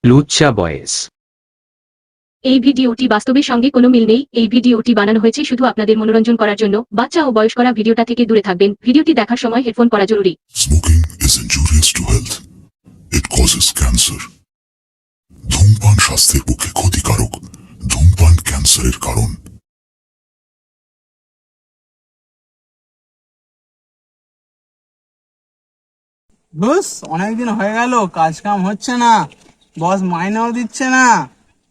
লুচ্চা বয়েস। এই ভিডিওটি বাস্তবের সঙ্গে কোনো মিল নেই। এই ভিডিওটি বানানো হয়েছে শুধু আপনাদের মনোরঞ্জন করার জন্য। বাচ্চা ও বয়স্করা ভিডিওটা থেকে দূরে থাকবেন। ভিডিওটি দেখার সময় হেডফোন পরা জরুরি। Smoking is injurious to health. It causes cancer. ধূমপান স্বাস্থ্যের পক্ষে ক্ষতিকারক। ধূমপান ক্যান্সারের কারণ। বুঝ অনেকদিন হয়ে গেল, কাজ কাম হচ্ছে না, বস মাইনেও দিচ্ছে না,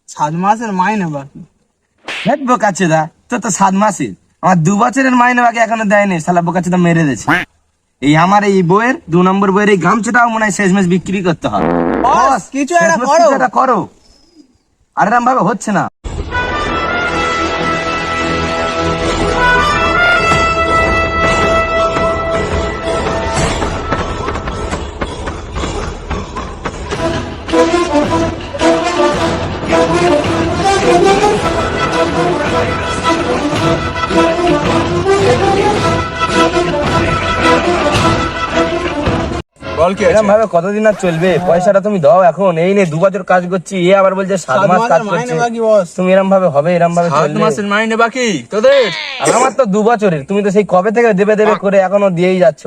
7 মাসের মাইনে বাকি। দেখ বোকাচোদা, তোর তো 7 মাসের, আমার 2 বছরের মাইনে বাকি এখনো দেয়নি। শালা বোকাচোদা মেরে দিয়েছে। এই আমার এই বইয়ের 2 নম্বর বইয়ের এই গামছাটাও মনে হয় শেষমেশ বিক্রি করতে হবে। বস কিছু একটা শেষমেশ করো। কিছু একটা করো, আর এরম ভাবে হচ্ছে না। বল কি এরম ভাবে কতদিন আর চলবে? পয়সাটা তুমি দাও এখন। এই নে 2 বছর কাজ করছি, এ আবার বলছে 7 মাস কাজ মাসের মাইনে করছে। বাকি বস। তুমি এরম ভাবে হবে? এরম ভাবে 7 চলবে? মাসের মাইনে বাকি তোদের? আর আমার তো 2 বছরের, তুমি তো সেই কবে থেকে দেবে দেবে করে এখনো দিয়েই যাচ্ছ।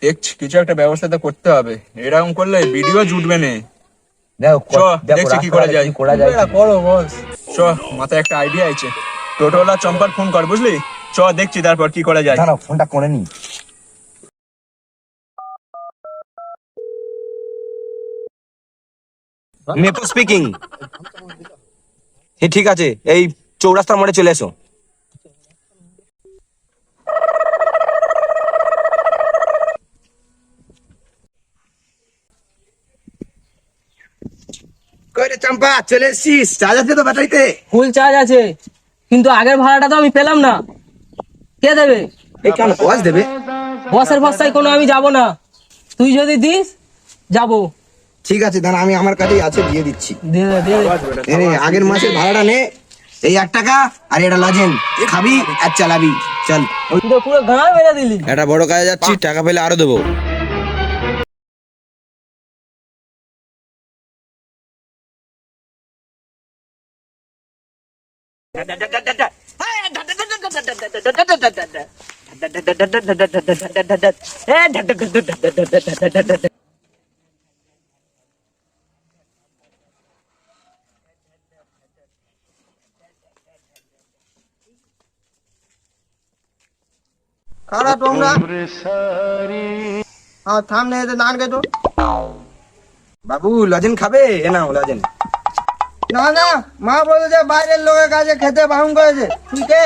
দেখছি কিছু একটা ব্যবস্থা তো করতে হবে, এরকম করলে ভিডিও জুটবে না। দেখো চ, দেখছি কি করা যায়। করা যায়। এটা করো বস। চ, মাথায় একটা আইডিয়া আছে। টোটোওয়ালা চম্পার ফোন কর, বুঝলি? চ, দেখছি তারপর কি করা যায়। দাঁড়াও, ফোনটা করে নি। নেপু স্পিকিং। ঠিক আছে, এই চৌরাস্তার মোড়ে চলে এসো। কই রে চম্পা, চলে এসছিস? চার্জ আছে তো ব্যাটারিতে? ফুল চার্জ আছে, কিন্তু আগের ভাড়াটা তো আমি পেলাম না। কে দেবে? এই কেন বস দেবে? বসের ভরসায় কোনো আমি যাব না। তুই যদি দিস যাবো। ঠিক আছে, দাঁড়া, আমি আমার কাছেই আছে, দিয়ে দিচ্ছি। দে দে, দে দে। এই নে, আগের মাসের ভাড়াটা নে। এই 1 টাকা আর এটা লজেন, খাবি আর চালাবি। চল। তুই তো পুরো গাঁ মেরে দিলি। একটা বড় কাজে যাচ্ছি, টাকা পেলে আরো দেবো। খারাপ তোমরা। হ্যাঁ থাম নে, দাঁড় গে তো। বাবু লজেন খাবে? এ নাও লজেন। না না, মা বলেছে বাইরের লোকের কাছে খেতে বারণ করেছে। তুই কে?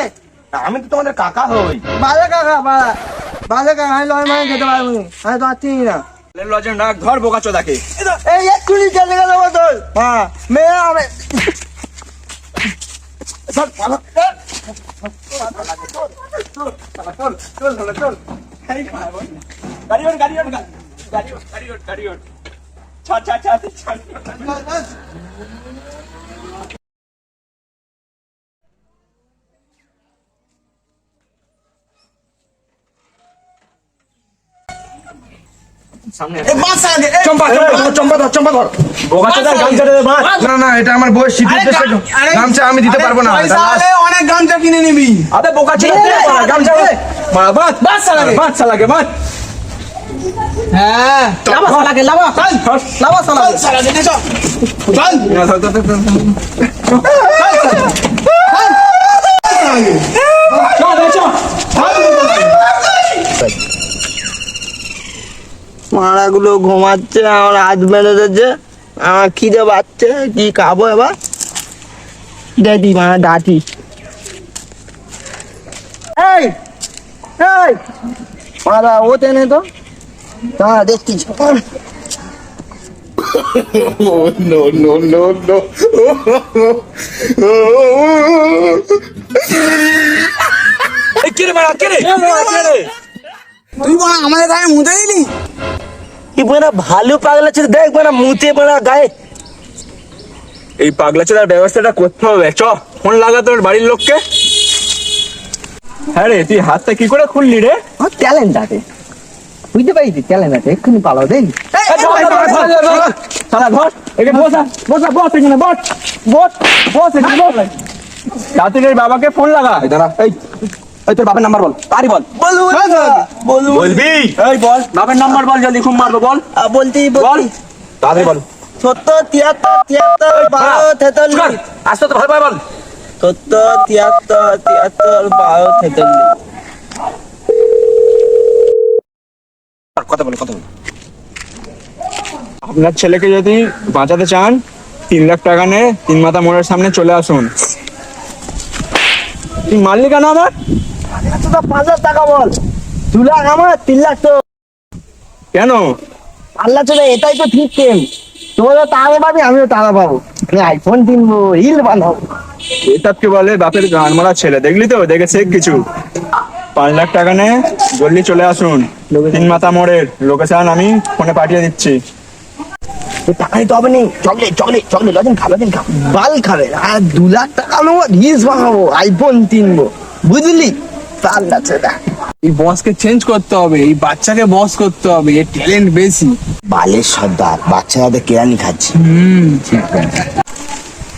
আমি তো তোমাদের কাকা হই। বাজে কাকা, বাজে কাকা, আমি লয় মাইনে খেতে পারবো না, আমি তো চিনি না। লজেন রাখ, ধর বোকাচোদাকে। এই এক্ষুনি চলে গেল বদল। হ্যাঁ মেয়ে আমি চল পালা। না না, এটা আমার বয়স শীতের দেশে গামছা আমি দিতে পারবো না। পয়সা হলে অনেক গামছা কিনে নিবি। আরে বোকাচোদা, গামছা বাচ্চা লাগে। হ্যাঁ লাবা শালাকে, লাবা। লাবা শালাকে। মারাগুলো ঘুমাচ্ছে, আমার হাত বেঁধে দিচ্ছে, আমার খিদে পাচ্ছে, কি খাবো এবার? ডাটি মারা ডাটি। এই এই মারা ওতে নে তো, দাঁড়া দেখছি। তুই বড় আমাদের গায়ে মুতে দিলি। কি বড় ভালো পাগলা ছিল, দেখ বড় মুতে বড় গায়ে। এই পাগলাচোদার ব্যবস্থাটা করতে হবে। চ, ফোন লাগা তোর বাড়ির লোককে। হ্যাঁ রে, তুই হাতটা কি করে খুললি রে? ট্যালেন্ট আছে। বুঝতে পারিস চ্যালেঞ্জ আছে এক্ষুনি পালাও দেন শালা ধর একে বসা বসা বস এখানে বস বস বস এখানে বস তাড়াতাড়ি বাবাকে ফোন লাগা দাঁড়া এই তোর বাবার নাম্বার বল আরে বল বলবি এই বল বাবার নাম্বার বল জলদি খুব মারবো বল বলতে বল তাড়াতাড়ি বল 70 73 73 43 আসতে তো ভাই ভাই বল 70 73 73 42 43 কথা বল আপনার ছেলেকে যদি বাঁচাতে চান 3 লাখ টাকা নে 3 মাথা মোড়ের সামনে চলে আসুন তুই মারলি কেন আমার তোরা 5000 টাকা বল 2 লাখ আমার 3 লাখ তো কেন আল্লাহ চলে এটাই তো ঠিক কেম তোরা টাকা পাবি আমিও টাকা পাবো আমি আইফোন কিনবো রিল বানাবো এসব কি বলে বাপের গান মারা ছেলে দেখলি তো দেখে শেখ কিছু 5 লাখ টাকা নে জলদি চলে আসুন 3 মাথা মোড়ের লোকেশন আমি ফোনে পাঠিয়ে দিচ্ছি টাকাই তো হবে নি চকলেট লজেন খাবে বাল খাবে আর 2 লাখ টাকা নেবো রিলস বানাবো আইফোন কিনবো বুঝলি আল্লাহ চলে এই বসকে চেঞ্জ করতে হবে, এই বাচ্চাকে বস করতে হবে, এর ট্যালেন্ট বেশি। বালের সর্দার বাচ্চাদের কেরানি খাচ্ছে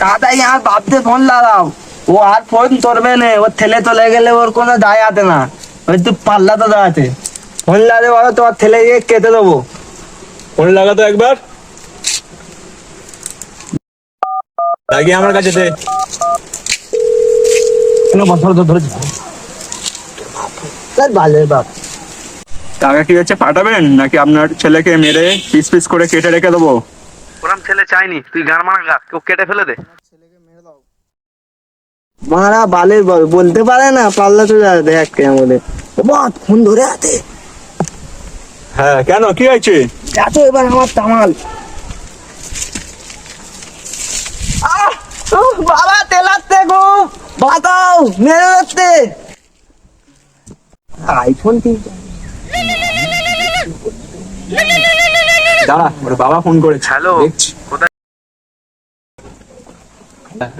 তাড়াতাড়ি আর ভাবতে ফোন লাগাও ও আর ফোন করবে না ও ঠেলে চলে গেলে ওর কোনো দায় আছে না ওই তুই পাল্লা তো দাঁড়াতে ফোন লাগাতে বলো তোমার ঠেলে গিয়ে কেটে দেবো ফোন লাগাতো একবার লাগিয়ে আমার কাছে দে বালের বাপ টাকা কি হচ্ছে পাঠাবেন নাকি আপনার ছেলেকে মেরে পিস পিস করে কেটে রেখে দেবো ওরম ছেলে চাইনি, তুই গান মারা গা, কেউ কেটে ফেলে দে। মারা বালের বাপ বলতে পারে না পাল্লা তো যায় দেখ কেমন বলে বাপ ফোন ধরে আছে হ্যাঁ কেন কি হয়েছে যাচ্ছ এবার আমার তামাল বাবা তেলাতে গো বাতাও মেরে যাচ্ছে আইফোন কিনতে দাঁড়া ওর বাবা ফোন করেছে হ্যালো, দেখছি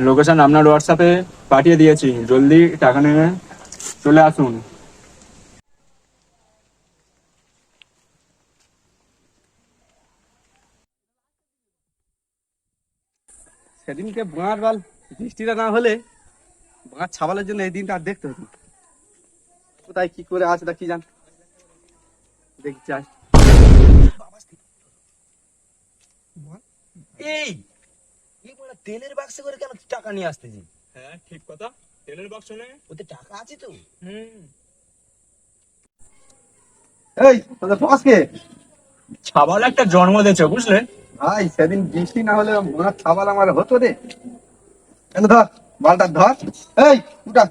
লোকেশন আপনার হোয়াটসঅ্যাপে পাঠিয়ে দিয়েছি জলদি টাকা নিয়ে চলে আসুন সেদিনকে বাঁড় বাল বৃষ্টিটা না হলে বাঁড় ছাবালের জন্য এই দিনটা আর দেখতে হতো না। কোথায় কি করে আছে তা কি জান দেখি চাই এই তেলের বাক্সে করে কেন টাকা নিয়ে আসতেছি হ্যাঁ ঠিক কথা তেলের বাক্স নেই ওতে টাকা আছে তো এই তোদের বসকে ছাবাল একটা জন্ম দিয়েছে বুঝলে ভাই সেদিন বৃষ্টি না হলে বাঁড় ছাবাল আমার হতো রে। কেন ধর বালটা ধর এই উঠা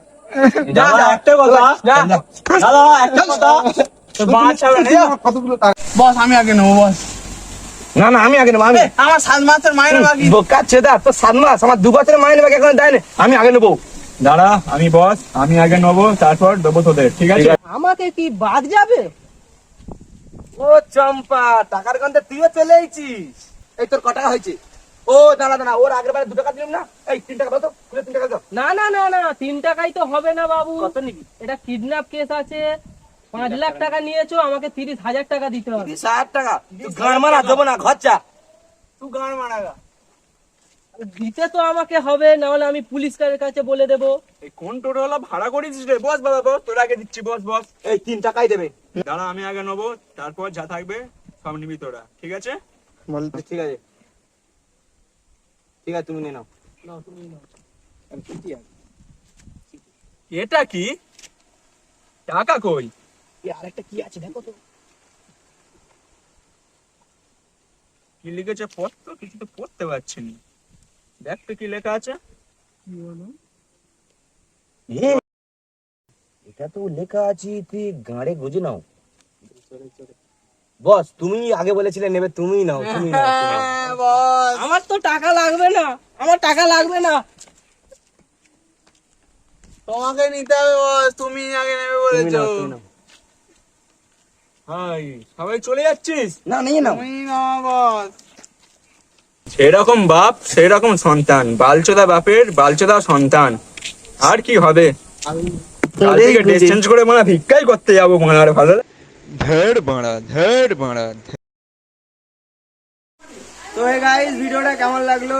দাদা একটা কথা দাদা একটা কথা তোর বাঁশ ছাড়া নেই কতগুলো টাকা বস আমি আগে নেবো বস। না না আমি আগে নেবো আমি আমার 7 মাসের মাইনে বাকি। বোকা ছেদা তো 7 মাস আমার 2 বছরের মাইনে বাকি এখন দেয় না আমি আগে নেবো দাদা আমি বস আমি আগে নেবো তারপর দেবো তোদের ঠিক আছে আমাকে কি বাদ যাবে? ও চম্পা টাকার গন্ধে তুইও চলে এসেছিস এই তোর ক টাকা হয়েছে ও দাঁড়া দাঁড়া ওর আগের বারে 2 টাকা দিলাম না এই 3 টাকা দাও তো খুলে 3 টাকা দাও না না না না 3 টাকাই তো হবে না বাবু। কত নিবি এটা কিডন্যাপ কেস আছে, 5 লাখ টাকা নিয়েছো, আমাকে 30,000 টাকা দিতে হবে। 30,000 টাকা তুই গান মারা দেবো না ঘর যা তুই গান মারা গা দিতে তো আমাকে হবে, না হলে আমি পুলিশের কাছে বলে দেবো। এই কোন টোটোওয়ালা ভাড়া করেছিস রে বস বাবা বস তোর আগে দিচ্ছি বস বস এই 3 টাকাই দেবে দাঁড়া আমি আগে নেবো তারপর যা থাকবে সব নিবি তোরা ঠিক আছে বলতে ঠিক আছে তুমি নিয়ে নাও এটা কি টাকা কই আরেকটা কি আছে দেখো তো কি লিখেছে পড় তো কিছু তো পড়তে পারছি না দেখ তো কি লেখা আছে এটা তো লেখা আছে তুই গাড়ে গুজে নাও বস তুমি আগে বলেছিলে নেবে তুমিই নাও তুমি নাও আমার তো টাকা লাগবে না, আমার টাকা লাগবে না। তোমাকে নিতে হবে বস, তুমি আগে নেবে বলেছো। হাই সবাই চলে যাচ্ছিস না নিয়ে নাও তুমি না বস। সেরকম বাপ সেরকম সন্তান বালচোদা বাপের বালচোদা সন্তান আর কি হবে কাল থেকে ড্রেস চেঞ্জ করে মানে ভিক্ষাই করতে যাবো মনে হয় ভালো তো হে গাইস, ভিডিওটা কেমন লাগলো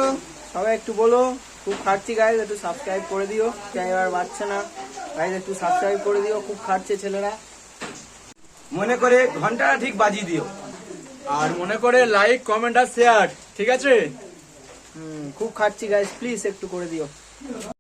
সবাই একটু বলো। খুব খাটছি গাইস, একটু সাবস্ক্রাইব করে দিও। এবার বাড়ছে না গাইস, একটু সাবস্ক্রাইব করে দিও, খুব খাটছে ছেলেরা। মনে করে ঘন্টাটা ঠিক বাজিয়ে দিও। আর মনে করে লাইক কমেন্ট আর শেয়ার, ঠিক আছে? খুব খাটছি গাইস, প্লিজ একটু করে দিও।